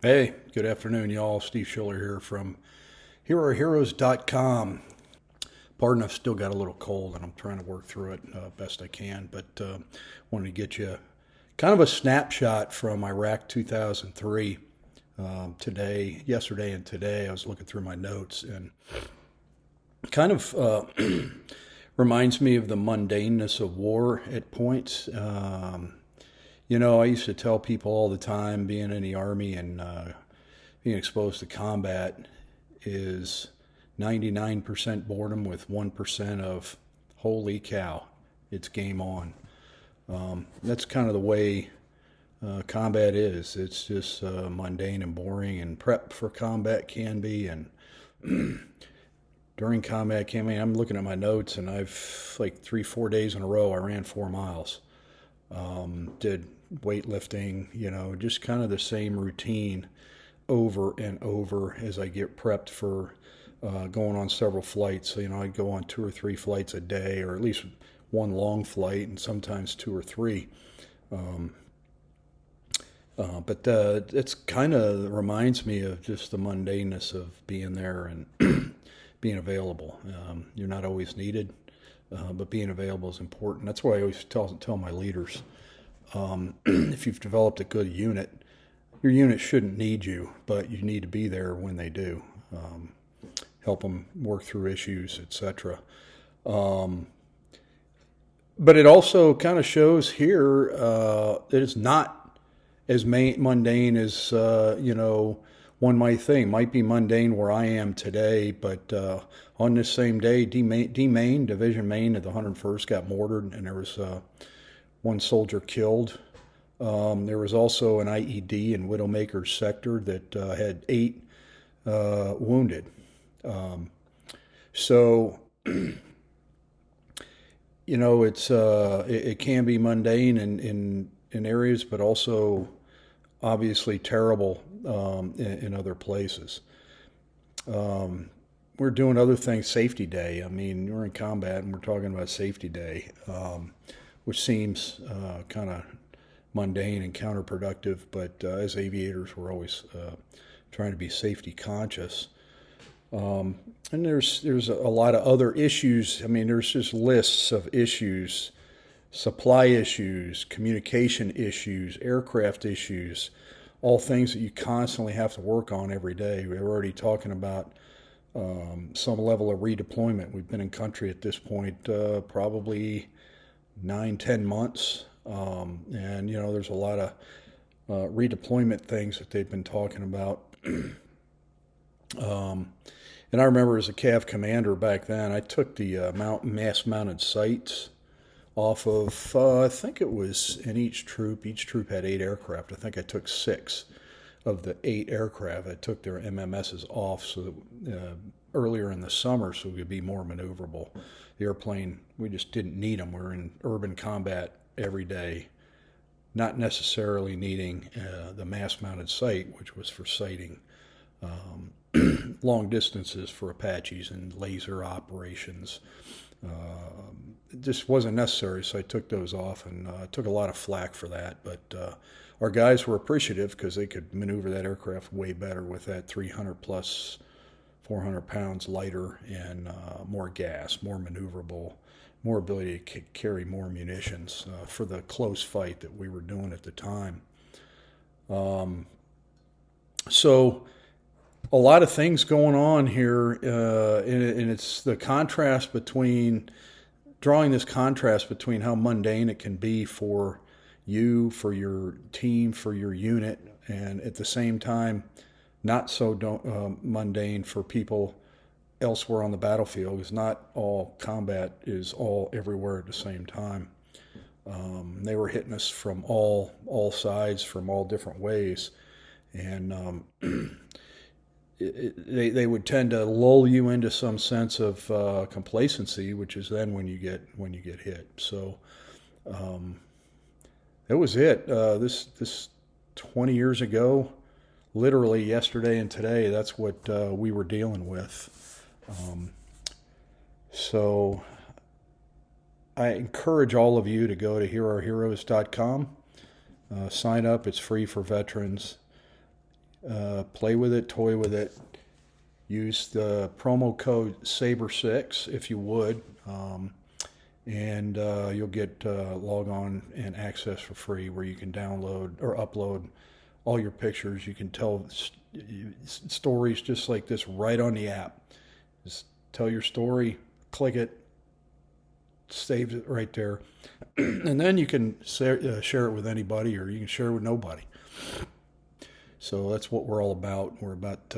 Hey, good afternoon, y'all. Steve Schiller here from HeroHeroes.com. Pardon, I've still got a little cold and I'm trying to work through it best I can, but wanted to get you kind of a snapshot from Iraq 2003. Yesterday and today, I was looking through my notes and kind of reminds me of the mundaneness of war at points. I used to tell people all the time, being in the Army and being exposed to combat is 99% boredom with 1% of holy cow, it's game on. That's kind of the way combat is. It's just mundane and boring, and prep for combat can be. And during combat campaign, I'm looking at my notes, and I've like 3-4 days in a row, I ran 4 miles. Did weightlifting, just kind of the same routine over and over as I get prepped for going on several flights. So, I'd go on 2 or 3 flights a day, or at least one long flight, and sometimes two or three. But it's kind of reminds me of just the mundaneness of being there and being available. You're not always needed, but being available is important. That's why I always tell my leaders, if you've developed a good unit, your unit shouldn't need you, but you need to be there when they do. Help them work through issues, etc. But it also kind of shows here that it's not as mundane as one might think. Might be mundane where I am today, but on this same day, D Main, Division Main of the 101st got mortared, and there was one soldier killed. There was also an IED in Widowmaker's sector that had 8 wounded. So, it can be mundane in areas, but also obviously terrible in other places. We're doing other things. Safety Day. I mean, we're in combat and we're talking about Safety Day, which seems kind of mundane and counterproductive. But as aviators, we're always trying to be safety conscious. And there's a lot of other issues. I mean, there's just lists of issues: supply issues, communication issues, aircraft issues, all things that you constantly have to work on every day. We're already talking about some level of redeployment. We've been in country at this point probably 9-10 months, and there's a lot of redeployment things that they've been talking about. And I remember as a CAV commander back then, I took the mast-mounted sights off of, I think it was in each troop. Each troop had 8 aircraft. I think I took 6 of the 8 aircraft. I took their MMSs off so that earlier in the summer so we could be more maneuverable. The airplane, we just didn't need them. We're in urban combat every day, not necessarily needing the mast-mounted sight, which was for sighting long distances for Apaches and laser operations. It just wasn't necessary, so I took those off, and took a lot of flack for that. But our guys were appreciative because they could maneuver that aircraft way better with that 300 plus 400 pounds lighter and more gas, more maneuverable, more ability to carry more munitions for the close fight that we were doing at the time. So a lot of things going on here, and it's the contrast between drawing this contrast between how mundane it can be for you, for your team, for your unit, and at the same time, not so mundane for people elsewhere on the battlefield, because not all combat is all everywhere at the same time. They were hitting us from all sides, from all different ways, and they would tend to lull you into some sense of complacency, which is then when you get hit. So that was it. This 20 years ago, literally yesterday and today, that's what we were dealing with. So I encourage all of you to go to HeroHeroes.com, sign up. It's free for veterans. Play with it, toy with it. Use the promo code Sabre06 if you would, and you'll get log on and access for free, where you can download or upload all your pictures. You can tell stories just like this right on the app. Just tell your story, click it, saves it right there, and then you can share it with anybody, or you can share it with nobody. So that's what we're all about. We're about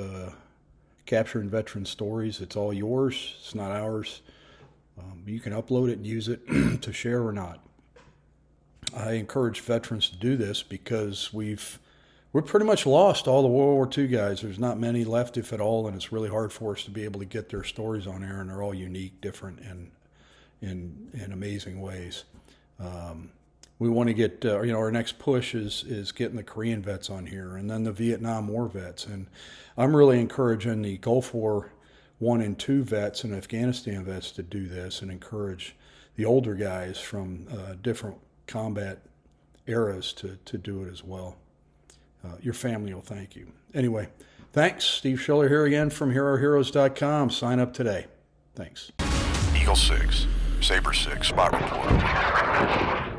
capturing veteran stories. It's all yours. It's not ours. You can upload it and use it to share or not. I encourage veterans to do this because we're pretty much lost all the World War II guys. There's not many left, if at all, and it's really hard for us to be able to get their stories on air, and they're all unique, different, and in amazing ways. We want to get, our next push is getting the Korean vets on here, and then the Vietnam War vets. And I'm really encouraging the Gulf War 1 and 2 vets and Afghanistan vets to do this, and encourage the older guys from different combat eras to do it as well. Your family will thank you. Anyway, thanks. Steve Schiller here again from HeroHeroes.com. Sign up today. Thanks. Eagle 6, Sabre 6, spot report.